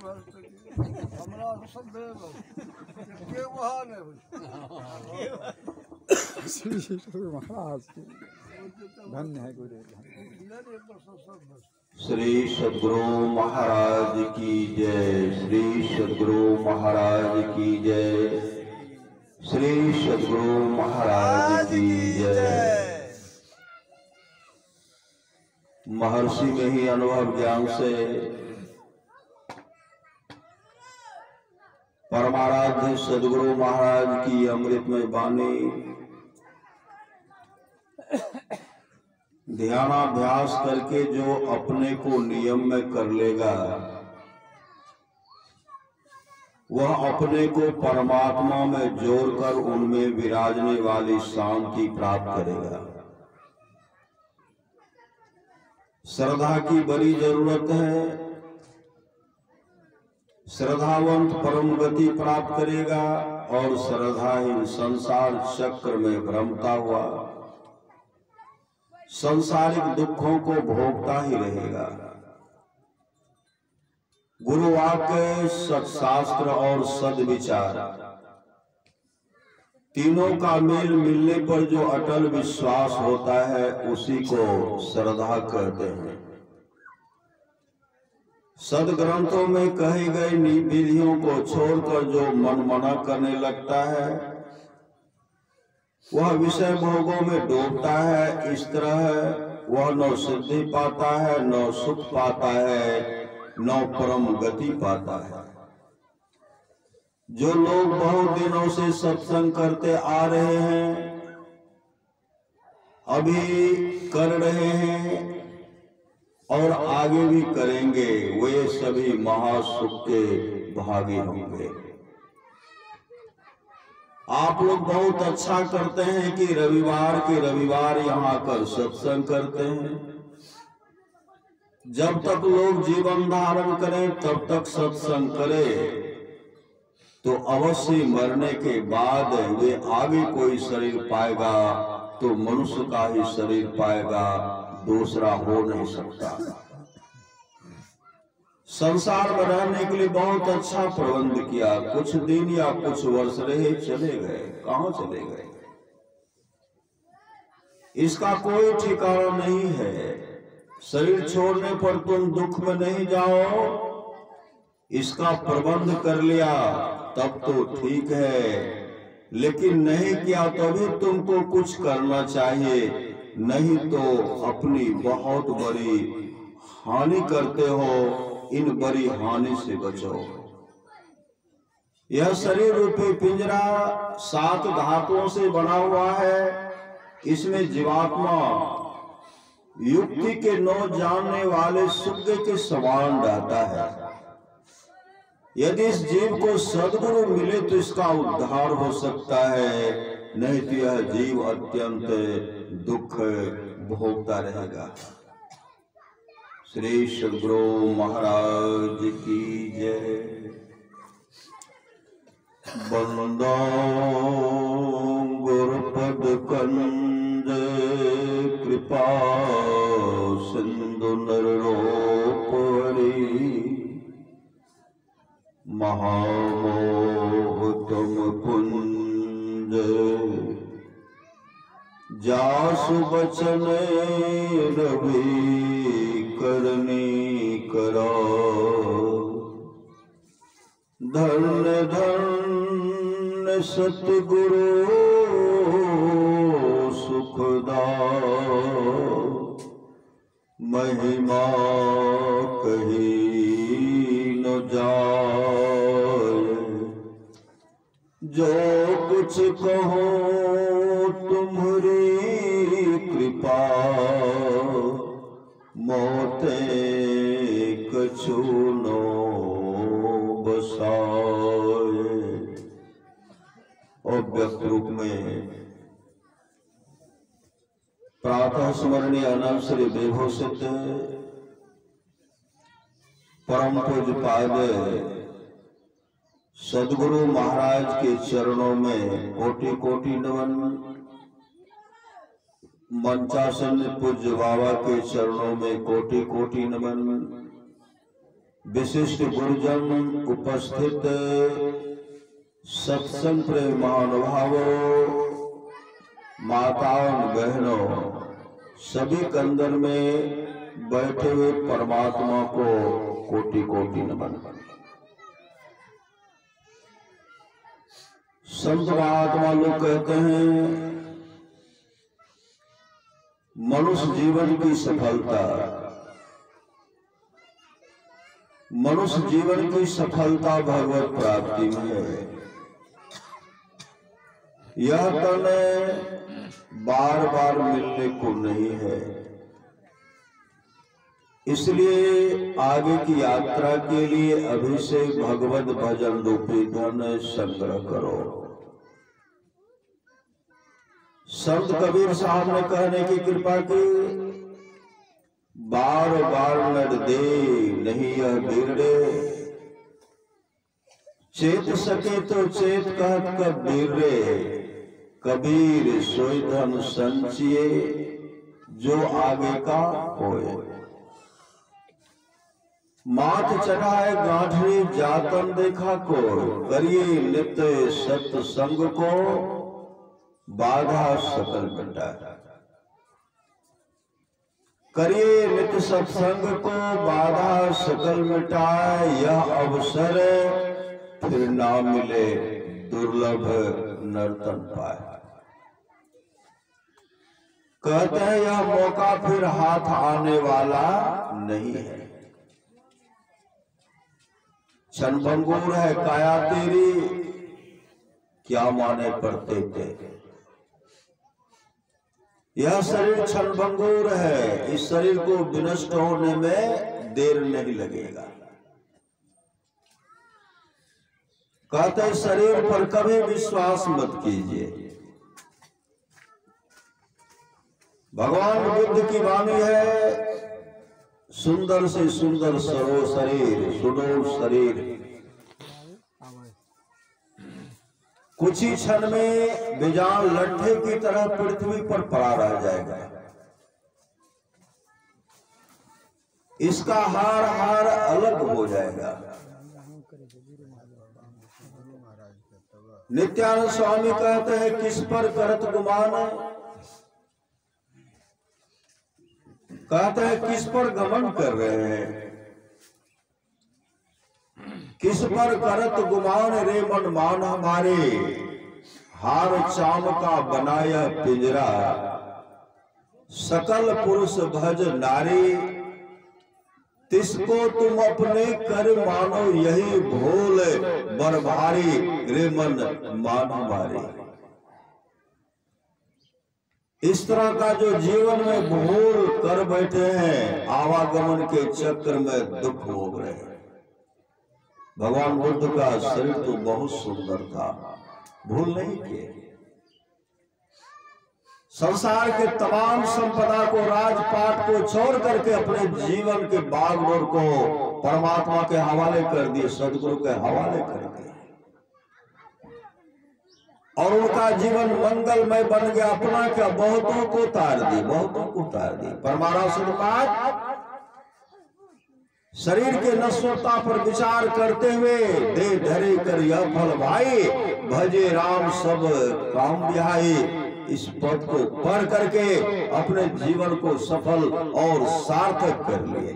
हमरा सब भेल के वहाँ नहीं श्री सद्गुरु महाराज की धन्य है गुरु। श्री सद्गुरु महाराज की जय। श्री सद्गुरु महाराज की जय। श्री सद्गुरु महाराज की जय। महर्षि में ही अनुभव ज्ञान से परमाराध्य सद्गुरु महाराज की अमृतमय वाणी ध्यानाभ्यास करके जो अपने को नियम में कर लेगा वह अपने को परमात्मा में जोड़कर उनमें विराजने वाली शांति प्राप्त करेगा। श्रद्धा की बड़ी जरूरत है। श्रद्धावंत परम गति प्राप्त करेगा और श्रद्धाहीन संसार चक्र में भ्रमता हुआ सांसारिक दुखों को भोगता ही रहेगा। गुरु वाक्य, सत्शास्त्र और सद्विचार तीनों का मेल मिलने पर जो अटल विश्वास होता है उसी को श्रद्धा कहते हैं। सदग्रंथों में कही गई विधियों को छोड़कर जो मनमाना करने लगता है वह विषय भोगों में डूबता है। इस तरह वह न सिद्धि पाता है, न सुख पाता है, न परम गति पाता है। जो लोग बहुत दिनों से सत्संग करते आ रहे हैं, अभी कर रहे हैं और आगे भी करेंगे, वे सभी महासुख के भागी होंगे। आप लोग बहुत अच्छा करते हैं कि रविवार के रविवार यहाँ आकर सत्संग करते हैं। जब तक लोग जीवन धारण करें तब तक सत्संग करें, तो अवश्य मरने के बाद वे आगे कोई शरीर पाएगा तो मनुष्य का ही शरीर पाएगा, दूसरा हो नहीं सकता। संसार में रहने के लिए बहुत अच्छा प्रबंध किया, कुछ दिन या कुछ वर्ष रहे, चले गए। कहां चले गए इसका कोई ठिकाना नहीं है। शरीर छोड़ने पर तुम दुख में नहीं जाओ, इसका प्रबंध कर लिया तब तो ठीक है, लेकिन नहीं किया तो भी तुमको कुछ करना चाहिए, नहीं तो अपनी बहुत बड़ी हानि करते हो। इन बड़ी हानि से बचो। यह शरीर रूपी पिंजरा 7 धातुओं से बना हुआ है। इसमें जीवात्मा युक्ति के न जानने वाले सुग्गे के समान रहता है। यदि इस जीव को सद्गुरु मिले तो इसका उद्धार हो सकता है, नहीं तो यह जीव अत्यंत दुख भोगता रहेगा। श्री सद्गुरु महाराज की जय। बंदो गुरुपद कंज कृपा सिंधु नरोपरि महामोहतम पुंज जासु बचन रवि करनी करा। धन्य धन्य सतगुरु सुखदा, महिमा कही न जाए। जो कुछ कहो तुम्हारी कृपा, मोते कछु नो बसाए। और व्यक्त रूप में प्रातः स्मरणीय अनंत श्री विभूषित परम पूज्य पाद सद्गुरु महाराज के चरणों में कोटि कोटि नमन। मंचासन पूज्य बाबा के चरणों में कोटि कोटि नमन। विशिष्ट गुरुजन, उपस्थित सत्संग प्रेम महानुभावों, माताओं, बहनों, सभी कंदर में बैठे हुए परमात्मा को कोटि कोटि नमन। संत महात्मा लोग कहते हैं मनुष्य जीवन की सफलता, मनुष्य जीवन की सफलता भगवत प्राप्ति में है। यह तन बार बार मिलने को नहीं है, इसलिए आगे की यात्रा के लिए अभी से भगवत भजन रूपी धन संग्रह करो। संत कबीर साहब ने कहने की कृपा की, बार बार नर दे नहीं यह बिरड़े, चेत सके तो चेत कहत कबीर रे, कबीर सोई धन संचिए जो आगे का होए। माथ चढ़ाए गांठरी जातन देखा को, करिए नित्य सत्संग को बाधा सकल मिटा। करिए नित्य सत्संग को बाधा सकल मिटाए, यह अवसर फिर ना मिले दुर्लभ नर्तन पाए। कहते हैं यह मौका फिर हाथ आने वाला नहीं है। क्षणभंगुर है काया तेरी, क्या माने पड़ते थे। यह शरीर क्षणभंगुर है, इस शरीर को विनष्ट होने में देर नहीं लगेगा। कहते शरीर पर कभी विश्वास मत कीजिए। भगवान बुद्ध की वाणी है, सुंदर से सुंदर सरो शरीर, सुडोल शरीर कुछ ही क्षण में बेजान लट्ठे की तरह पृथ्वी पर पड़ा रह जाएगा। इसका हार हार अलग हो जाएगा। नित्यानंद स्वामी कहते हैं किस पर करत गुमान, कहते हैं किस पर गमन कर रहे हैं, किस पर करत गुमान रे मन मान हमारे, हार चाम का बनाया पिंजरा, सकल पुरुष भज नारी, तिसको तुम अपने कर मानो यही भूल, बर भारी रे मन मान हमारे। इस तरह का जो जीवन में भूल कर बैठे हैं, आवागमन के चक्र में दुख भोग रहे हैं। भगवान बुद्ध का शरीर तो बहुत सुंदर था, भूल नहीं किए। संसार के तमाम संपदा को, राजपाट को छोड़ करके अपने जीवन के बागडोर को परमात्मा के हवाले कर दिए, सदगुरु के हवाले कर दिए, और उनका जीवन मंगलमय बन गया। अपना क्या बहुतों को तार दी, बहुतों को तार दी। परमाराम शरीर के नश्वरता पर विचार करते हुए दे धरे कर यह फल भाई, भजे राम सब काम बिहाई। इस पद को पढ़ करके अपने जीवन को सफल और सार्थक कर लिए।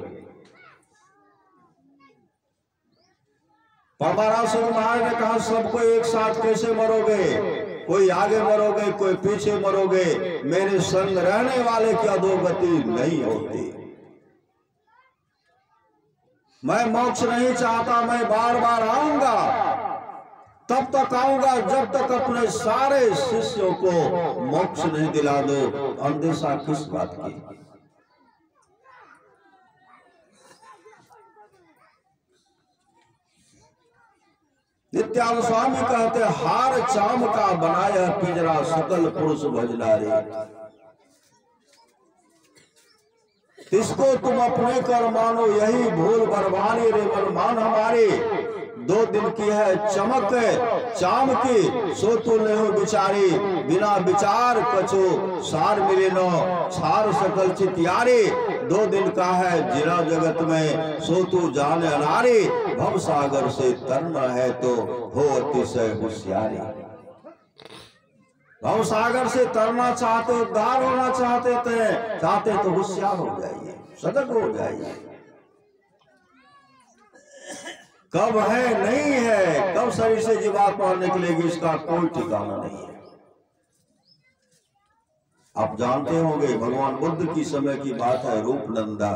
परमाराम महाराज ने कहा सबको एक साथ कैसे मरोगे, कोई आगे मरोगे कोई पीछे मरोगे, मेरे संग रहने वाले की अधोगति नहीं होती। मैं मोक्ष नहीं चाहता, मैं बार बार आऊंगा, तब तक आऊंगा जब तक अपने सारे शिष्यों को मोक्ष नहीं दिला दो। अंदेशा किस बात की? नित्यानंद स्वामी कहते हार चाम का बनाया पिंजरा, सकल पुरुष भजनारे, इसको तुम अपने कर मानो यही भूल बरबारी रे मन मान हमारे। 2 दिन की है चमक चाम की, सो तू ले हो बिचारी, बिना विचार कछो सार मिले नो, छार सकल चितियारे। 2 दिन का है जीना जगत में, सो तू जाने अनारी, भव सागर से तरना है तो हो अतिशय होशियारी। भव सागर से तरना चाहते, उद्धार होना चाहते तो होशियार हो जाइए, सतर्क हो जाइए। कब है नहीं है, कब शरीर से जीवात्मा निकलेगी, इसका कोई ठिकाना नहीं है। आप जानते होंगे भगवान बुद्ध की समय की बात है, रूपनंदा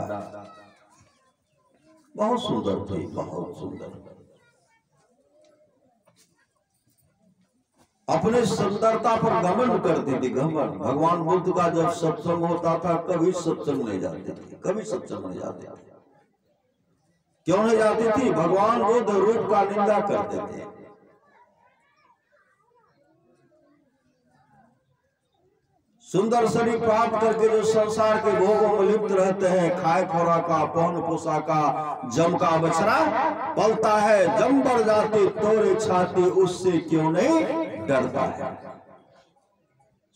बहुत सुंदर थी, बहुत सुंदर। अपने सुंदरता पर घमंड करती थी, घमंड। भगवान बुद्ध का जब सत्संग होता था कभी सत्संग नहीं जाते थे, कभी सत्संग नहीं जाते थे। क्यों नहीं जाती थी? भगवान बुद्ध रूप का निंदा करते थे। सुंदर शरीर प्राप्त करके जो संसार के भोगों में लिप्त रहते हैं, खाए खोरा का, पहन पोसा का, जम का बछड़ा पलता है, जम बढ़ जाती तोरे छाती, उससे क्यों नहीं डरता है।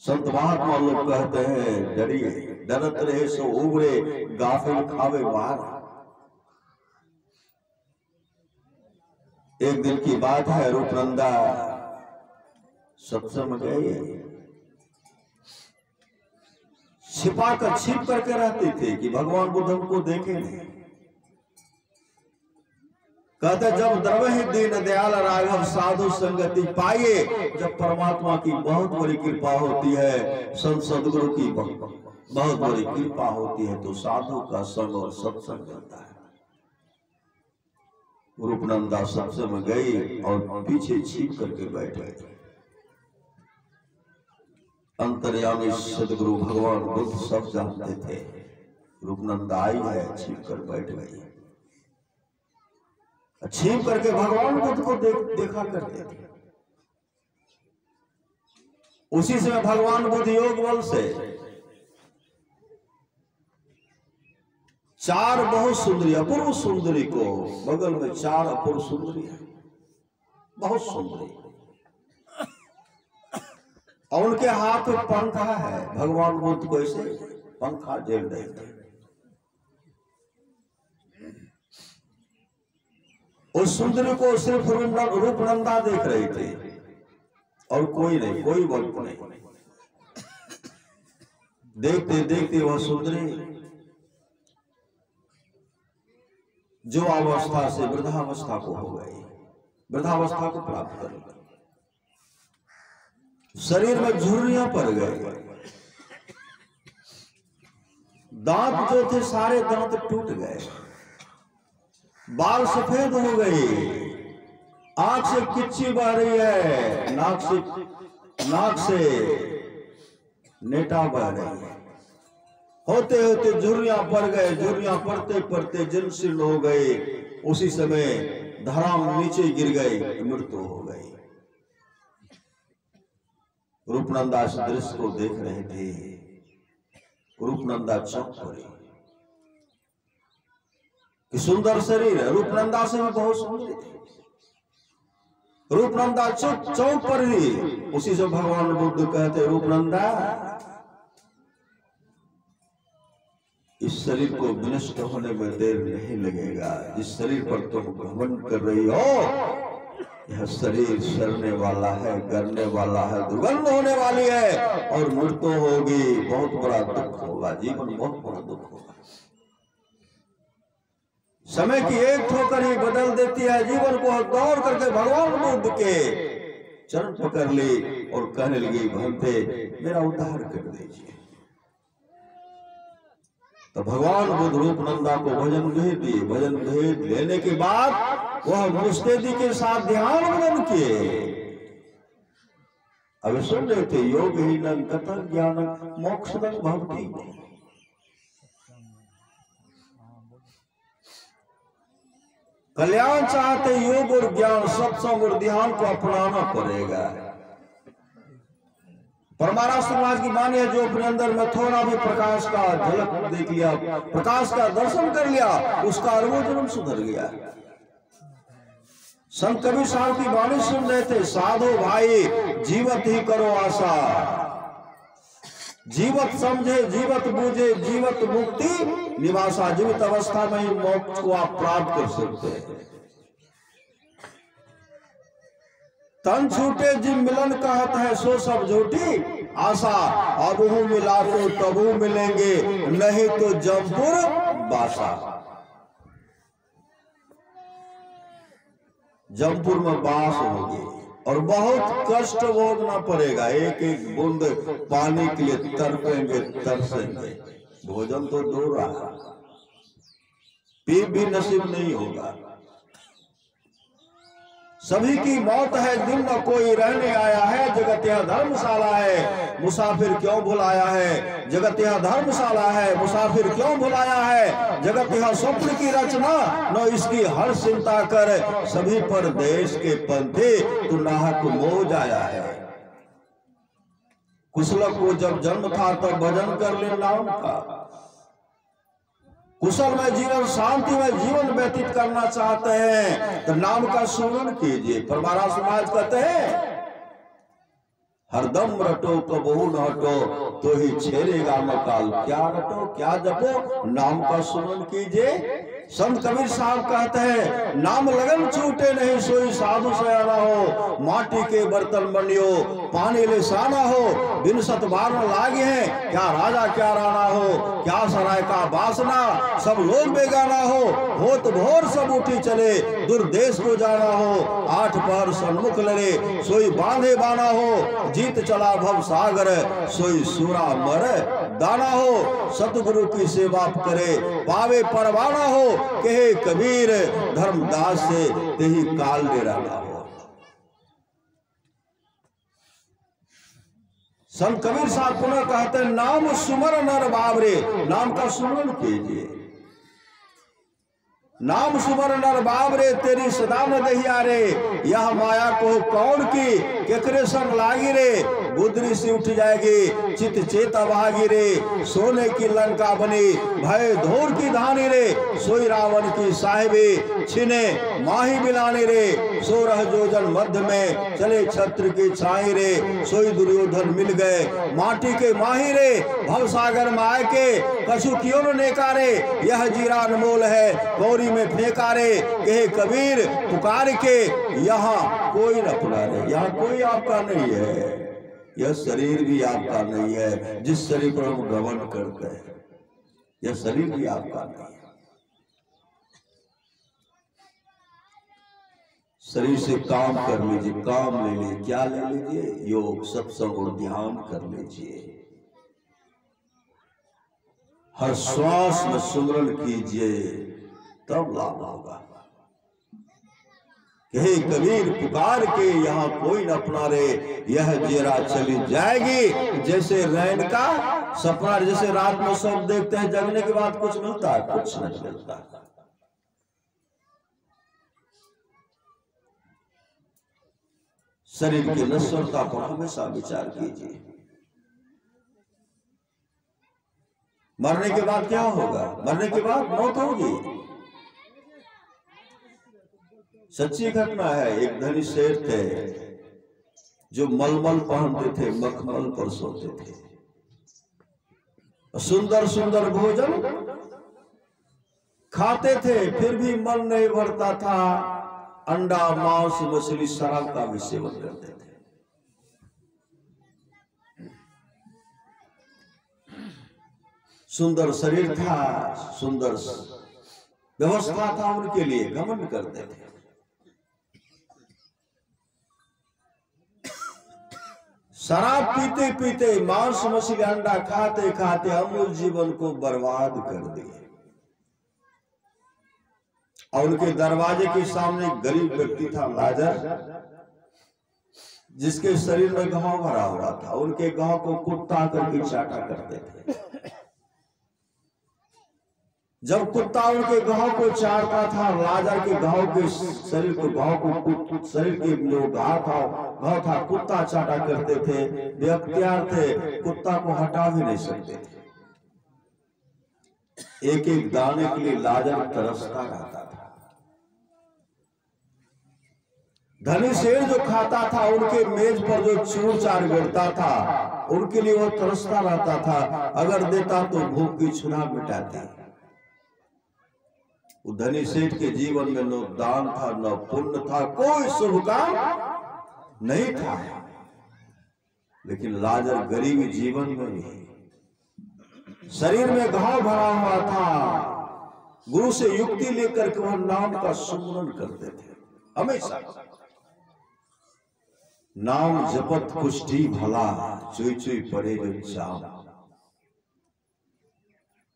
संत महात्मा लोग कहते हैं डरिए, डरत रहे सो उबरे, गाफिल खावे मार। एक दिन की बात है, रूपनंदा सत्संग में गए, छिप करके रहते थे कि भगवान बुद्ध हमको देखे नहीं। कहते जब द्रवहि दीन दयाल राघव साधु संगति पाइए, जब परमात्मा की बहुत बड़ी कृपा होती है, संत सदगुरु की बहुत बड़ी कृपा होती है, तो साधु का संग और सत्संग करता है। रूपनंदा सत्संग में गई और पीछे छिप करके बैठे। अंतर्यामी सदगुरु भगवान बुद्ध सब जानते थे। रूपनंदा आई है, छिप कर बैठ गई। छिप करके भगवान बुद्ध को देखा करते थे। उसी समय भगवान बुद्ध योग बल से 4 बहुत सुंदरी, अपूर्व सुंदरी को बगल में 4 अपूर्व सुंदरी है, बहुत सुंदरी, और उनके हाथ में पंखा है। भगवान बुद्ध को ऐसे पंखा झेल रहे थे। उस सुंदरी को सिर्फ रूपनंदा देख रहे थे और कोई नहीं, कोई वक्त नहीं। देखते देखते वह सुंदरी जो अवस्था से वृद्धावस्था को हो गई, वृद्धावस्था को प्राप्त कर ली, शरीर में झुर्रियां पड़ गए, दांत जो थे सारे दांत टूट गए, बाल सफेद हो गए, आंख से किच्ची बह रही है, नाक से नेटा बह रही है। होते होते झुर्रियां पड़ गए, झुर्रियां पड़ते पड़ते जीर्ण हो गए। उसी समय धराम नीचे गिर गए, मृत्यु हो गई। रूपनंदा इस दृश्य को देख रहे थे। रूपनंदा चौंक पड़ी कि सुंदर शरीर है, रूपनंदा से भी बहुत सुंदर थी। रूपनंदा चौंक पड़ी। उसी से भगवान बुद्ध कहते, रूपनंदा इस शरीर को विनष्ट होने में देर नहीं लगेगा। जिस शरीर पर तुम घमंड कर रही हो, यह शरीर सड़ने वाला है, गलने वाला है, दुर्गंध होने वाली है और मृत्यु होगी। बहुत बड़ा दुख होगा, जीवन बहुत बड़ा दुख होगा। समय की एक ठोकर ही बदल देती है जीवन को। दौड़ करके भगवान बुद्ध के चरण पकड़ ली और कहने लगी, भंते मेरा उद्धार कर दीजिए। तो भगवान बुद्ध रूपनंदा को भजन भेद दिए। भजन भेद लेने के बाद वह मुस्तैदी के साथ ध्यान मनन किए। अब सुन रहे थे, योग ही न कथन ज्ञान मोक्ष भक्ति। कल्याण चाहते योग और ज्ञान, सत्संग और ध्यान को अपनाना पड़ेगा। परमाराष्ट्र महाराज की वाणी है, जो अपने अंदर में थोड़ा भी प्रकाश का झलक देख लिया, प्रकाश का दर्शन कर लिया, उसका अनुभव सुधर गया। संत कबीर साहब की वाणी सुन रहे थे, साधो भाई जीवत ही करो आशा, जीवत समझे, जीवत बूझे, जीवत मुक्ति निवासा। जीवित अवस्था में ही मोक्ष को आप प्राप्त कर सकते हैं। तन छूटे जिन मिलन कहत है, सो सब झूठी आशा। अब हूं मिला तो तबू मिलेंगे, नहीं तो जमपुर बासा। जमपुर में बास होगी और बहुत कष्ट भोगना पड़ेगा। एक एक बूंद पानी के लिए तड़पेंगे, तरसेंगे। भोजन तो दूर रहा, पी भी नसीब नहीं होगा। सभी की मौत है, दिन न कोई रहने आया है। जगत यह धर्मशाला है, मुसाफिर क्यों भुलाया है। जगत यह धर्मशाला है, मुसाफिर क्यों भुलाया है। जगत यह स्वप्न की रचना, न इसकी हर चिंता कर। सभी पर देश के पंथे, तू नाहक मोह जाया है। कुशल को जब जन्म था तब भजन कर ले नाम का। कुशल में जीवन, शांति में जीवन व्यतीत करना चाहते हैं तो नाम का सुमरण कीजिए। पर महाराज समाज कहते हैं हरदम रटो कबहू न हटो, तो ही छेड़ेगा मकाल। क्या रटो क्या जपो, नाम का सुमरण कीजिए। संत कबीर साहब कहते हैं नाम लगन छूटे नहीं, सोई साधु सयाना हो। माटी के बर्तन बनियो, पानी ले साना हो। बिन सत बार लागे हैं, क्या राजा क्या राणा हो। क्या सराय का बासना, सब लोग बेगाना हो तो भोर सब उठी चले, दुर्देश को जाना हो। आठ पहर सन्मुख लड़े, सोई बांधे बाना हो। जीत चला भव सागर, सोई सूरा मर दाना हो। सतगुरु की सेवा करे, पावे परवाना हो। कहे कबीर धर्मदास से, तेही काल डेराना हो। संत कबीर साहब पुनः कहते हैं नाम सुमर नर बाबरे, नाम का सुमरण कीजिए। नाम सुमर नर बाबरे, तेरी सदा न दहिया रे। यह माया को कौन की, केकरे संग लागी रे। गुदरी से उठ जाएगी, चित चेता भागी रे। सोने की लंका बनी, भय धोर की धानी रे। सोई रावण की साहिबी, छिने माही बिलानी रे। 16 जोजन मध्य में, चले छत्र की छाई रे। सोई दुर्योधन मिल गए, माटी के माही रे। भव सागर में आए के, कछु क्यों न नेकारे। यह जीरा अनमोल है, गौरी में फेंका रे। कहे कबीर पुकार के, यहाँ कोई न पुकारे। यहाँ कोई आपका नहीं है, यह शरीर भी आपका नहीं है। जिस शरीर पर हम घमंड करते हैं, यह शरीर भी आपका नहीं है। शरीर से काम कर लीजिए, काम ले लीजिए। क्या ले लीजिए, योग सत्संग और ध्यान कर लीजिए। हर श्वास में सुमरण कीजिए, तब लाभ होगा। कहे कबीर पुकार के, यहाँ कोई न अपना रे। यह जेरा चली जाएगी, जैसे रैन का सपना। जैसे रात में सब देखते हैं, जगने के बाद कुछ मिलता है, कुछ नहीं मिलता। शरीर की नश्वरता पर हमेशा विचार कीजिए। मरने के बाद क्या होगा, मरने के बाद मौत होगी। सच्ची घटना है। एक धनी शेर थे जो मलमल पहनते थे, मखमल पर सोते थे। सुंदर सुंदर भोजन खाते थे, फिर भी मन नहीं भरता था। अंडा मांस मछली शराब का भी सेवन करते थे। सुंदर शरीर था, सुंदर व्यवस्था था, उनके लिए घमंड करते थे। शराब पीते पीते, मांस मछली अंडा खाते खाते अमूल जीवन को बर्बाद कर दिए। और उनके दरवाजे के सामने एक गरीब व्यक्ति था, लाजर, जिसके शरीर में घाव भरा हुआ था। उनके घाव को कुत्ता करके चाटा करते थे। जब कुत्ता उनके घाव को चाटता था, लाजर के घाव के शरीर को, शरीर के जो घाव था कुत्ता चाटा करते थे। वे अख्तियार थे, कुत्ता को हटा भी नहीं सकते थे। एक एक दाने के लिए लाजर तरसता रहता था। धनी शेर जो खाता था, उनके मेज पर जो चूर चार गिरता था, उनके लिए वो तरसता रहता था, अगर देता तो भूख की छुरा मिटाता। वो धनी सेठ के जीवन में न दान था, न पुण्य था, कोई शुभ काम नहीं था। लेकिन लाजर गरीबी जीवन में भी शरीर में घाव भरा हुआ था। गुरु से युक्ति लेकर के वह नाम का सुमरन करते थे। हमेशा नाम जपत कुष्ठी भला, चुई चुई पड़े जो चाम।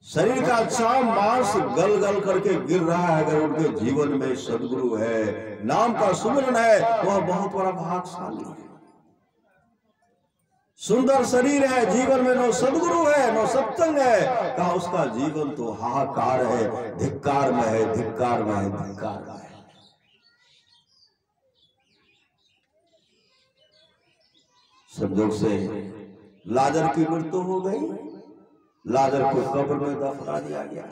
शरीर का चाम मांस गल गल करके गिर रहा है, अगर उनके जीवन में सदगुरु है, नाम का सुमरन है, वह बहुत बड़ा भाग्यशाली है। सुंदर शरीर है, जीवन में नो सदगुरु है, नो सत्संग है, कहा उसका जीवन तो हाहाकार है, धिक्कार में है, धिक्कार में है, धिक्कार में है। संजोग से लाजर की मृत्यु हो गई। लाजर को कब्र में दफना दिया गया।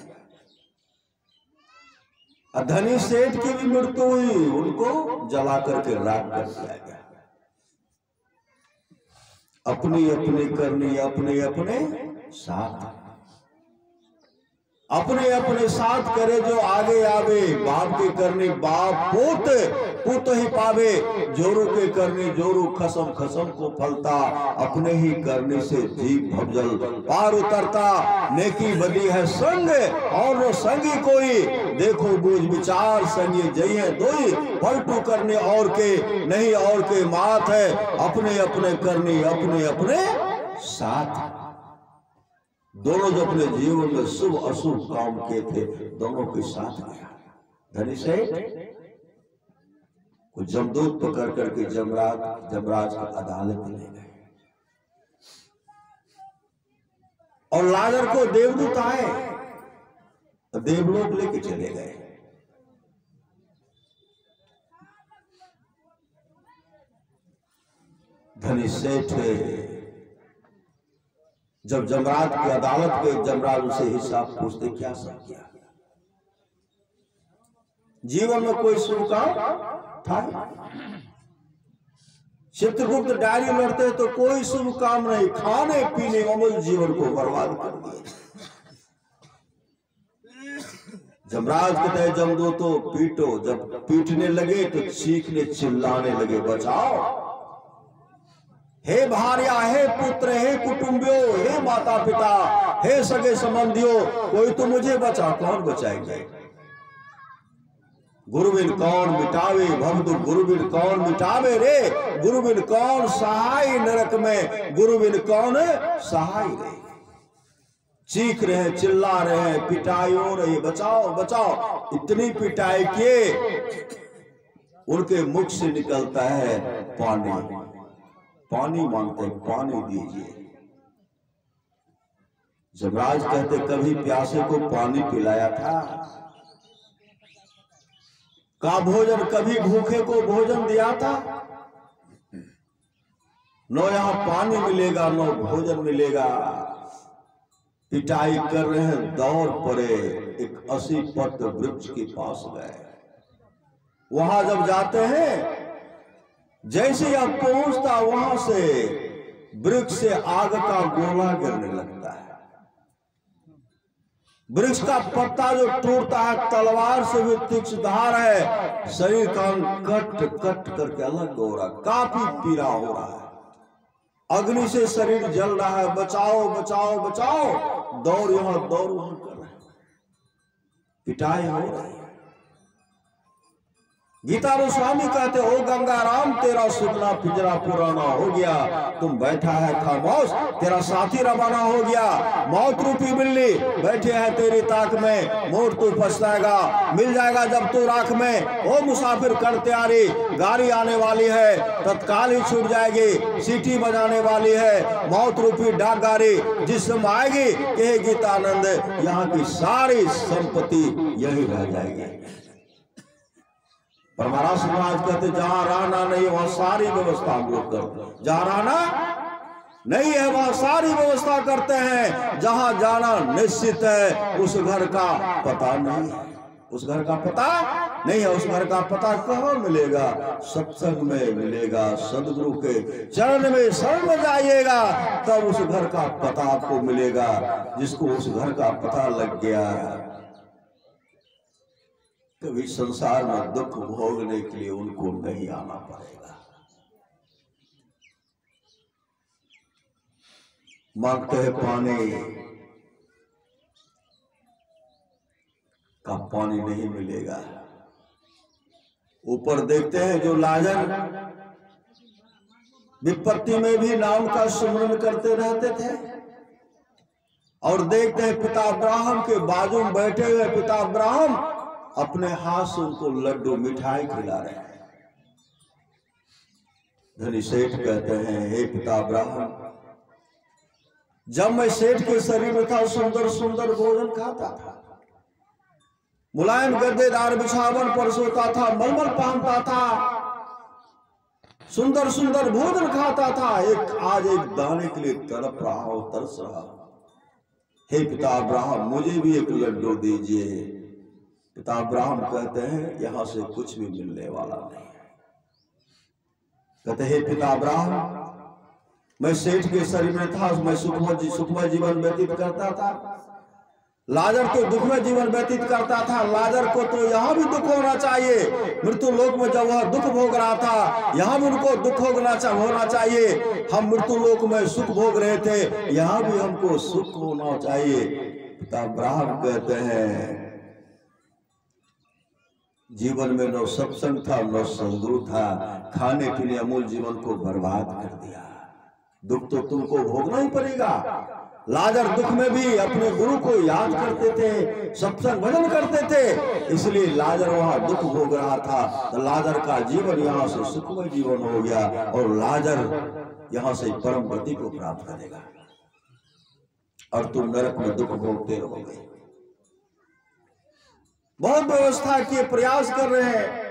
धनी सेठ की भी मृत्यु हुई, उनको जला करके राख कर दिया गया। अपनी अपनी करनी अपने अपने साथ, अपने अपने साथ करे जो आगे आवे। बाप की करनी बाप पुत, पुत ही पावे। जोरू के करनी जोरू, खसम खसम को फलता। अपने ही करने से जीव भवजल पार उतरता। नेकी बदी है संग और वो संगी कोई, देखो बूझ विचार संगी जइए दोई। पलटू करने और के नहीं और के मात है, अपने अपने करनी अपने अपने साथ। दोनों जो अपने जीवन में शुभ अशुभ काम किए थे, दोनों के साथ गया। धनी सेठ को जमदूत पकड़ करके जमराज की अदालत में ले गए, और लाजर को देवदूत आए तो देवलोक लेके चले गए। धनी सेठ जब जमराज की अदालत पे जमराज उसे हिसाब पूछते, क्या सब किया? जीवन में कोई शुभ काम था? चित्रगुप्त डायरी लड़ते तो कोई शुभ काम नहीं, खाने पीने अमूल जीवन को बर्बाद कर दिया। जमराज कहते हैं जमदो तो पीटो। जब पीटने लगे तो चीखने चिल्लाने लगे, बचाओ, हे भार्या, हे पुत्र, हे कुटुंबियों, हे माता पिता, हे सगे संबंधियों, कोई तो मुझे बचा। कौन बचाएंगे? गुरुबिन कौन मिटावे भवदु, गुरुबिन कौन मिटावे रे। गुरुबिन कौन सहाय नरक में, गुरुबिन कौन सहाय रे। चीख रहे हैं, चिल्ला रहे हैं, पिटाई हो रही, बचाओ बचाओ। इतनी पिटाई किए, उनके मुख से निकलता है पानी। पानी मांगते, पानी दीजिए। जमराज कहते, कभी प्यासे को पानी पिलाया था? का भोजन कभी भूखे को भोजन दिया था? नो यहाँ पानी मिलेगा, नो भोजन मिलेगा। पिटाई कर रहे हैं, दौड़ पड़े, एक 80 पट वृक्ष के पास गए। वहां जब जाते हैं, जैसे यह पहुंचता, वहां से वृक्ष से आग का गोला गिरने लगता है। वृक्ष का पत्ता जो टूटता है, तलवार से भी तीक्ष्ण धार है। शरीर का कट कट करके अलग हो रहा, काफी पीड़ा हो रहा है। अग्नि से शरीर जल रहा है, बचाओ बचाओ बचाओ। दौड़ यहां दौड़ वहां कर रहे, पिटाई हो रही है। गीता गोस्वामी कहते, ओ गंगाराम, तेरा सुखना पिंजरा पुराना हो गया। तुम बैठा है खामोश, तेरा साथी रवाना हो गया। मौत रूपी बिल्ली बैठे है तेरी ताक में, मोड़ तू पछताएगा, मिल जाएगा जब तू राख में। ओ मुसाफिर कर तैयारी, गाड़ी आने वाली है, तत्काल ही छूट जाएगी, सीटी बजाने वाली है मौत रूपी डाक गाड़ी। जिस समय आएगी, कहे गीतानंद, यहाँ की सारी संपत्ति यही रह जाएगी। पर महाराज समाज कहते, जहां रहना नहीं वहां सारी व्यवस्था हम लोग करते हैं। जहां रहना नहीं है वहां सारी व्यवस्था करते हैं। जहां जाना निश्चित है, उस घर का पता नहीं है, उस घर का पता नहीं है, उस घर का पता कहाँ मिलेगा? सत्संग में मिलेगा। सदगुरु के चरण में शरण में जाइएगा, तब उस घर का पता आपको मिलेगा। जिसको उस घर का पता लग गया, कभी संसार में दुख भोगने के लिए उनको नहीं आना पड़ेगा। मांगते हैं पानी का, पानी नहीं मिलेगा। ऊपर देखते हैं जो लाजर विपत्ति में भी नाम का सुमरन करते रहते थे, और देखते हैं पिता अब्राहम के बाजू में बैठे हुए पिता अब्राहम अपने हाथ से उनको लड्डू मिठाई खिला रहे हैं। धनी सेठ कहते हैं, हे पिता अब्राहम, जब मैं सेठ के शरीर में था सुंदर सुंदर भोजन खाता था, मुलायम गद्देदार बिछावन पर सोता था, मलमल पहनता था, सुंदर सुंदर भोजन खाता था। आज एक दाने के लिए तड़प रहा हो, तरस रहा। हे पिता अब्राहम, मुझे भी एक लड्डू दीजिए। पिता अब्राहम कहते हैं, यहां से कुछ भी मिलने वाला नहीं है। कहते हैं, पिता अब्राहम, मैं सेठ के शरीर में था, मैं सुखमय जीवन व्यतीत करता था। लाजर तो दुखमय जीवन व्यतीत करता था। लाजर को तो यहां भी दुख होना चाहिए। मृत्यु लोक में जब वह दुख भोग रहा था, यहां भी उनको दुख होना चाहिए। हम मृत्यु लोक में सुख भोग रहे थे, यहां भी हमको सुख होना चाहिए। पिता अब्राहम कहते हैं, जीवन में न सत्संग था न सदगुरु था, खाने पीने अमूल जीवन को बर्बाद कर दिया। दुख तो तुमको भोगना ही पड़ेगा। लाजर दुख में भी अपने गुरु को याद करते थे, सत्संग भजन करते थे, इसलिए लाजर वहां दुख भोग रहा था। तो लाजर का जीवन यहां से सुखमय जीवन हो गया, और लाजर यहां से परम गति को प्राप्त करेगा, और तुम नरक में दुख भोगते रहोगे। बहुत व्यवस्था किए, प्रयास कर रहे हैं।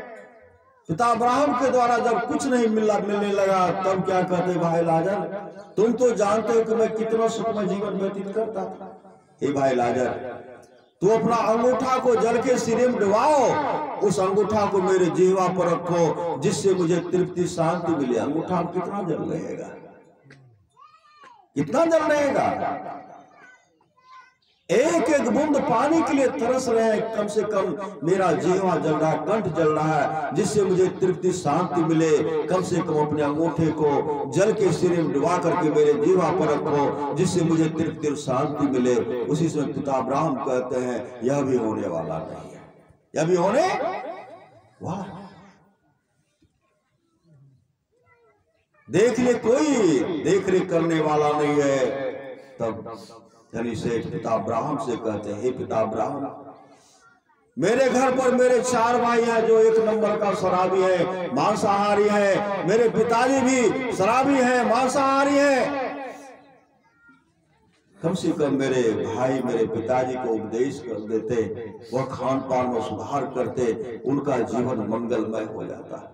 पिता अब्राहम के द्वारा जब कुछ नहीं मिलने लगा, तब क्या कहते, भाई लाजर, तुम तो जानते हो कि मैं कितना सुखमय जीवन व्यतीत करता था। हे भाई लाजर, तू अपना अंगूठा को जल के सिरे में डुबाओ, उस अंगूठा को मेरे जिह्वा पर रखो, जिससे मुझे तृप्ति शांति मिले। अंगूठा कितना जल रहेगा, कितना जल रहेगा? एक एक बूंद पानी के लिए तरस रहे हैं। कम से कम मेरा जीवा जल रहा है, कंठ जल रहा है, जिससे मुझे तृप्ति शांति मिले। कम से कम अपने अंगूठे को जल के सिरे में डुबा करके मेरे जीवा पर रखो, जिससे मुझे तृप्ति और शांति मिले। उसी समय पिता अब्राहम कहते हैं, यह भी होने वाला नहीं है, यह भी होने वाला। देख ले, कोई देख रेख करने वाला नहीं है। तब धनी सेठ पिता अब्राहम से कहते हैं, हे पिता अब्राहम, मेरे घर पर मेरे 4 भाई हैं जो एक नंबर का शराबी है, मांसाहारी है। मेरे पिताजी भी शराबी हैं, मांसाहारी हैं। कम से कम मेरे भाई मेरे पिताजी को उपदेश कर देते, वह खान पान में सुधार करते, उनका जीवन मंगलमय हो जाता।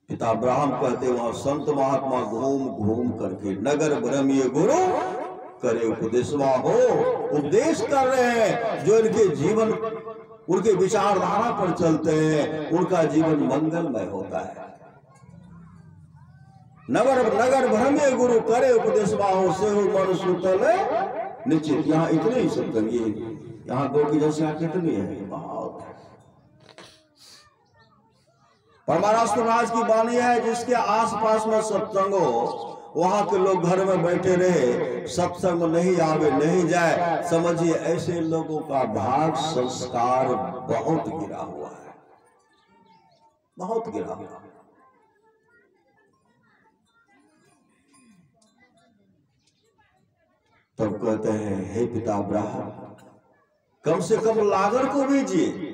पिता अब्राहम कहते, वहां संत महात्मा घूम घूम करके नगर भ्रमिय गुरु करे उपदेशवा हो, उपदेश कर रहे हैं। जो इनके जीवन, उनके विचारधारा पर चलते हैं, उनका जीवन मंगलमय होता है। नगर भ्रमिय गुरु करे उपदेशवा हो, से हो मन सुतल निश्चित। यहाँ इतने ही शब्द, यहाँ 2 की संख्या कितनी है? बहुत है। परमाराष्ट्र महाराज की वाणी है, जिसके आसपास में सत्संग हो, वहां के लोग घर में बैठे रहे, सत्संग नहीं आवे नहीं जाए, समझिए ऐसे लोगों का भाग संस्कार बहुत गिरा हुआ है, बहुत गिरा हुआ। तब कहते हैं, हे पिता अब्राहम, कम से कम लाजर को भेजिए।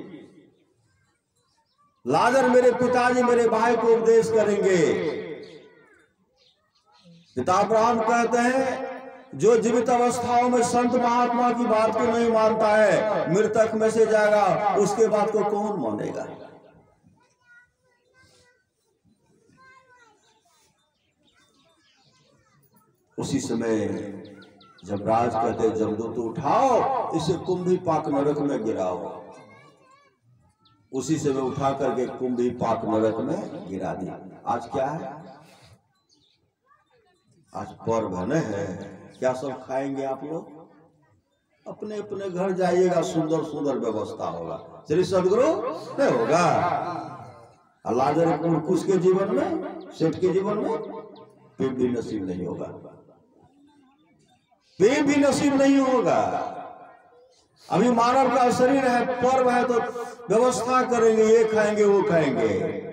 लाजर मेरे पिताजी मेरे भाई को उपदेश करेंगे। पिता अब्राहम कहते हैं, जो जीवित अवस्थाओं में संत महात्मा की बात को नहीं मानता है, मृतक में से जाएगा, उसके बात को कौन मानेगा? उसी समय जमराज कहते जमदूत उठाओ, इसे कुंभी पाक नरक में गिराओ। उसी से मैं उठा करके कुंभी पाक नरक में गिरा दिया। आज क्या है? आज पर्व है। क्या सब खाएंगे आप लोग? अपने अपने घर जाइएगा, सुंदर सुंदर व्यवस्था होगा। श्री सदगुरु नहीं होगा। लाजर कुछ के जीवन में, सेठ के जीवन में पेट भी नसीब नहीं होगा, पेट भी नसीब नहीं होगा। अभी मानव का शरीर है, पर्व है तो व्यवस्था करेंगे, ये खाएंगे वो खाएंगे।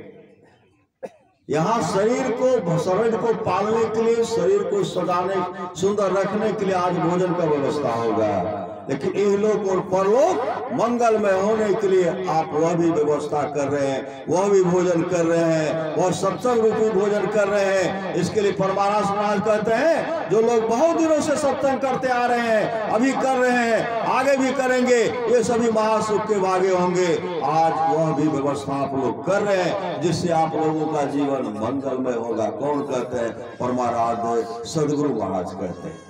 यहाँ शरीर को पालने के लिए, शरीर को सजाने सुंदर रखने के लिए आज भोजन का व्यवस्था होगा। लेकिन इहलोक और परलोक मंगलमय होने के लिए आप वह भी व्यवस्था कर रहे हैं, वह भी भोजन कर रहे हैं, वह सत्संग रूपी भोजन कर रहे हैं। इसके लिए परमानस महाराज कहते हैं जो लोग बहुत दिनों से सत्संग करते आ रहे हैं, अभी कर रहे हैं, आगे भी करेंगे, ये सभी महासुख के भागे होंगे। आज वह भी व्यवस्था आप लोग कर रहे हैं जिससे आप लोगों का जीवन मंगलमय होगा। कौन कहते हैं? परमाराध्य सदगुरु महाराज कहते हैं।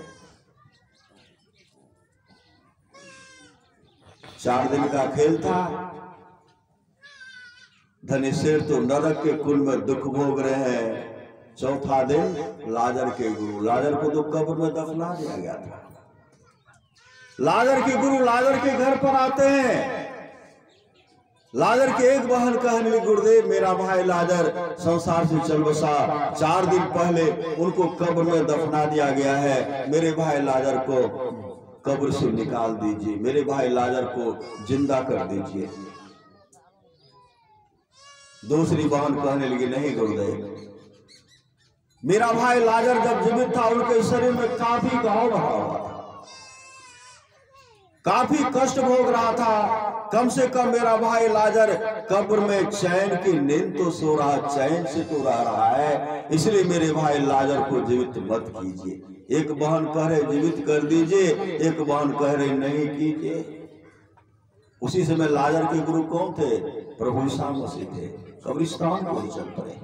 4 दिन का खेल था। धनीशेर तो नरक के कुल में दुख भोग रहे हैं। चौथा दिन लाजर के गुरु, लाजर को तो कब्र में दफना दिया गया था। लाजर के गुरु लाजर के घर पर आते हैं। लाजर के एक बहन कहने लगी, गुरुदेव मेरा भाई लाजर संसार से चल बसा, 4 दिन पहले उनको कब्र में दफना दिया गया है। मेरे भाई लाजर को कब्र से निकाल दीजिए, मेरे भाई लाजर को जिंदा कर दीजिए। दूसरी बहन कहने लगी, नहीं गुरुदेव, मेरा भाई लाजर जब जीवित था उनके शरीर में काफी घाव रहा हुआ था, काफी कष्ट भोग रहा था। कम से कम मेरा भाई लाजर कब्र में चैन की नींद तो सो रहा, चैन से तो रह रहा है, इसलिए मेरे भाई लाजर को जीवित मत कीजिए। एक बहन कह रहे जीवित कर दीजिए, एक बहन कह रहे नहीं कीजिए। उसी समय लाजर के गुरु कौन थे? प्रभु ईसा मसीह थे। कब्रिस्तान को ही चल पड़े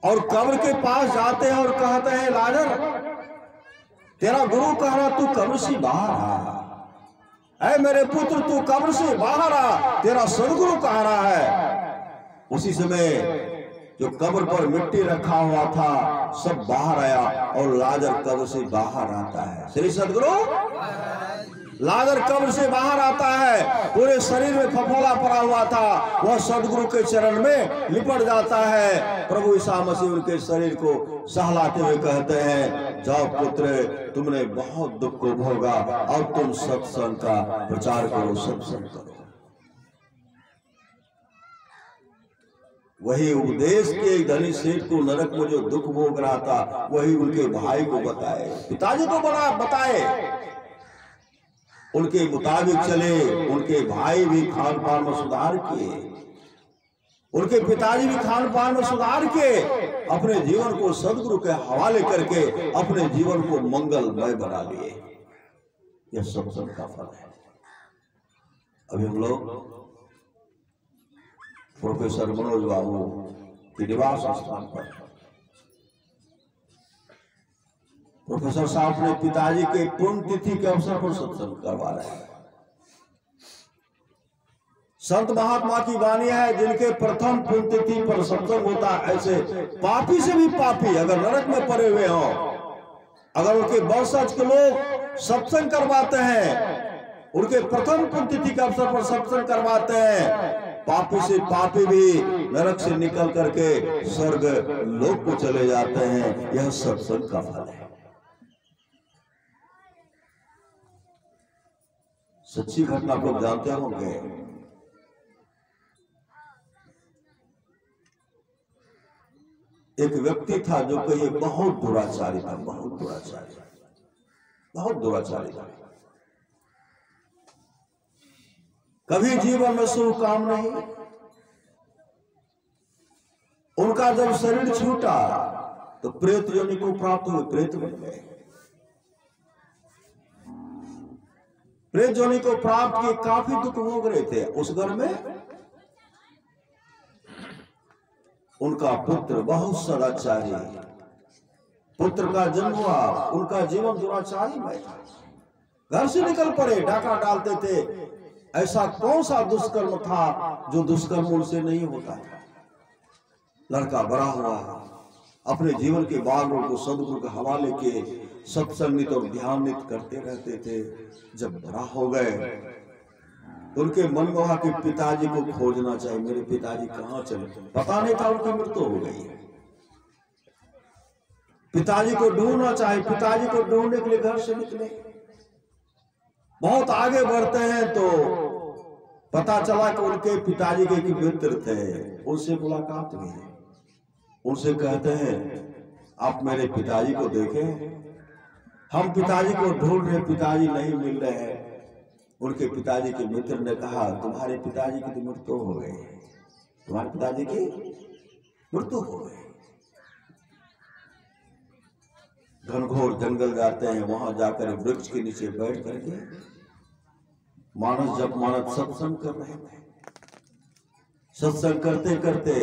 और कब्र के पास जाते हैं और कहते हैं, लाजर तेरा गुरु कह रहा तू कब्र से बाहर आ, ऐ मेरे पुत्र तू कब्र से बाहर आ, तेरा सदगुरु कह रहा है। उसी समय जो कब्र पर मिट्टी रखा हुआ था सब बाहर आया और लाजर कब्र से बाहर आता है। श्री सदगुरु लाजर कब्र से बाहर आता है, पूरे शरीर में फफोला पड़ा हुआ था, वह सदगुरु के चरण में लिपट जाता है। प्रभु ईसा मसीह उनके शरीर को सहलाते हुए कहते हैं, जाओ पुत्र तुमने बहुत दुख को भोगा और तुम सत्संग का प्रचार करो, सत्संग करो। वही उपदेश के धनी सेठ को नरक में जो दुख भोग रहा था वही उनके भाई को बताए, पिताजी को बताए, उनके मुताबिक चले। उनके भाई भी खान पान में सुधार किए, उनके पिताजी भी खान पान में सुधार के अपने जीवन को सदगुरु के हवाले करके अपने जीवन को मंगलमय बना लिए। यह सत्संग का फल है। अभी हम लोग प्रोफेसर मनोज बाबू के निवास स्थान पर प्रोफेसर साहब अपने पिताजी के पुण्यतिथि के अवसर पर सत्संग करवा रहे हैं। संत महात्मा की वाणी है, जिनके प्रथम पुण्यतिथि पर सत्संग होता है, ऐसे पापी से भी पापी अगर नरक में पड़े हुए हों, अगर उनके वंशज के लोग सत्संग करवाते हैं, उनके प्रथम पुण्यतिथि के अवसर पर सत्संग करवाते हैं, पापी से पापी भी नरक से निकल करके स्वर्ग लोक को चले जाते हैं। यह सत्संग का फल है। सच्ची घटना को जानते होंगे। एक व्यक्ति था जो कहिए बहुत दुराचारी था, बहुत दुराचारी था। कभी जीवन में शुभ काम नहीं। उनका जब शरीर छूटा तो प्रेत योनि को प्राप्त हुए, प्रेत बन गए। प्रेत योनि को प्राप्त किए, काफी दुख भोग रहे थे। उस घर में उनका पुत्र बहुत सदाचारी, पुत्र का जन्म हुआ, उनका जीवन दुराचारी में था, घर से निकल पड़े, डाका डालते थे। ऐसा कौन सा दुष्कर्म था जो दुष्कर्म उनसे नहीं होता था। लड़का बड़ा हुआ, अपने जीवन के बागों को सदगुरु के हवाले के सत्संगित और ध्यानित करते रहते थे। जब बड़ा हो गए, उनके मन में हुआ कि पिताजी को खोजना चाहिए, मेरे पिताजी कहाँ चले। पता नहीं था उनकी मृत्यु हो गई। पिताजी को ढूंढना चाहिए। पिताजी को ढूंढने के लिए घर से निकले। बहुत आगे बढ़ते हैं तो पता चला कि उनके पिताजी के एक मित्र थे, उनसे मुलाकात हुई। उनसे कहते हैं, आप मेरे पिताजी को देखें, हम पिताजी को ढूंढ रहे, पिताजी नहीं मिल रहे हैं। उनके पिताजी के मित्र ने कहा, तुम्हारे पिताजी की तो मृत्यु हो गई, तुम्हारे पिताजी की मृत्यु हो गई। घनघोर जंगल जाते हैं, वहां जाकर वृक्ष के नीचे बैठ करके मानस जप मानस सत्संग कर रहे थे। सत्संग करते करते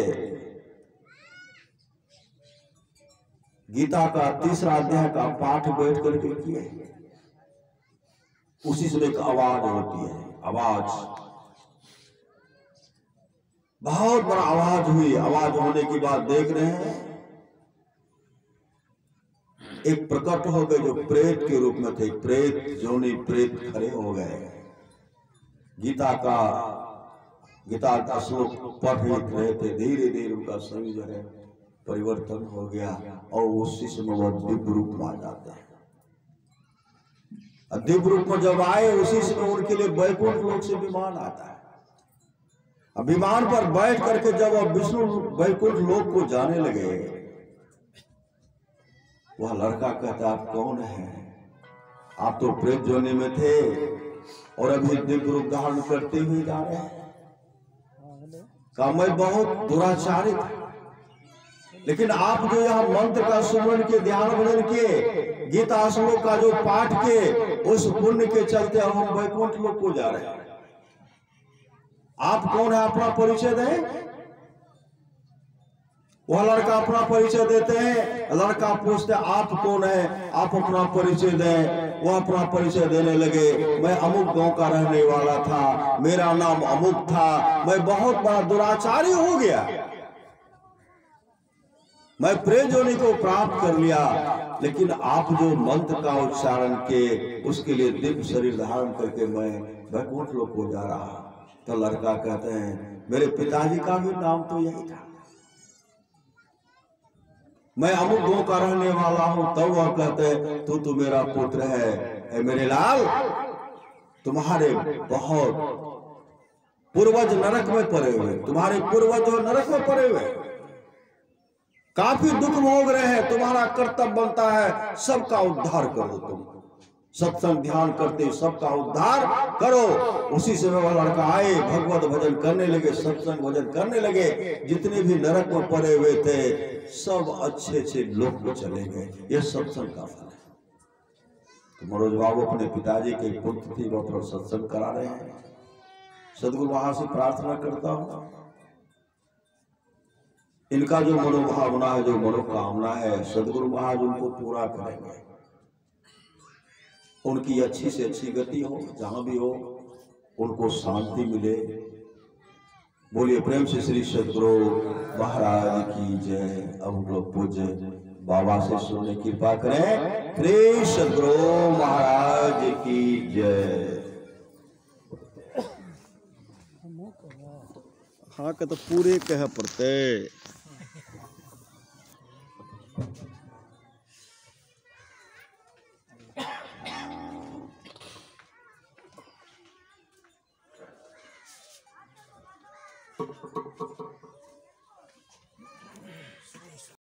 गीता का 3रा अध्याय का पाठ बैठ करके किए। उसी से एक आवाज होती है, आवाज, बहुत बड़ा आवाज हुई। आवाज होने की बात देख रहे हैं, एक प्रकट हो गए जो प्रेत के रूप में थे। प्रेत जोनी प्रेत खड़े हो गए। गीता का श्लोक पढ़ रहे थे। धीरे धीरे उनका शरीर जो है परिवर्तन हो गया और उसी समय वो दिव्य रूप में आ जाते हैं। दिव्य रूप में जब आए, उसी समय उनके लिए वैकुंठ लोक से विमान आता है। अब विमान पर बैठ करके जब वो विष्णु वैकुंठ लोक को जाने लगे, वह लड़का कहता, आप कौन हैं? आप तो प्रेत जोनी में थे और अभी दिव्य रूप धारण करते हुए जा रहे हैं। कहा, मैं बहुत दुराचारी था, लेकिन आप जो यह मंत्र का सुमरण के, ध्यान भजन के, गीता श्लोक का जो पाठ के, उस पुण्य के चलते हम वैकुंठ लोक को जा रहे हैं। आप कौन है? अपना परिचय दें। वह लड़का अपना परिचय देते हैं। लड़का पूछते, आप कौन है? आप अपना परिचय दें। वह अपना परिचय देने लगे। मैं अमुक गांव का रहने वाला था, मेरा नाम अमुक था, मैं बहुत बड़ा दुराचारी हो गया, मैं प्रेत जोनी को प्राप्त कर लिया, लेकिन आप जो मंत्र का उच्चारण के, उसके लिए दिव्य शरीर धारण करके मैं वैकुंठ लोक को जा रहा। तो लड़का कहते हैं, मेरे पिताजी का भी नाम तो यही था, मैं अमुक गांव का रहने वाला हूं। तब वह कहते हैं, तू मेरा पुत्र है। मेरे लाल, तुम्हारे बहुत पूर्वज नरक में पड़े हुए, तुम्हारे पूर्वज जो नरक में पड़े हुए, काफी दुख भोग रहे हैं। तुम्हारा कर्तव्य बनता है सबका उद्धार करो। तुम सत्संग ध्यान करते सबका उद्धार करो। उसी समय वह लड़का आए, भगवत भजन करने लगे, सत्संग भजन करने लगे। जितने भी नरक में पड़े हुए थे सब अच्छे अच्छे लोक को चले गए। यह सत्संग का फल है। तो मनोज बाबू अपने पिताजी के पुत्र थी, वह पर सत्संग करा रहे हैं। सदगुरु वहां से प्रार्थना करता हूं, इनका जो मनोभावना है, जो मनोकामना है, सदगुरु महाराज उनको पूरा करेंगे। उनकी अच्छी से अच्छी गति हो, जहां भी हो उनको शांति मिले। बोलिए प्रेम से श्री सदगुरु महाराज की जय। अब लोग पूज्य बाबा से सुनने की कृपा करें। श्री सदगुरु महाराज की जय। हाँ का तो पूरे कह पड़ते।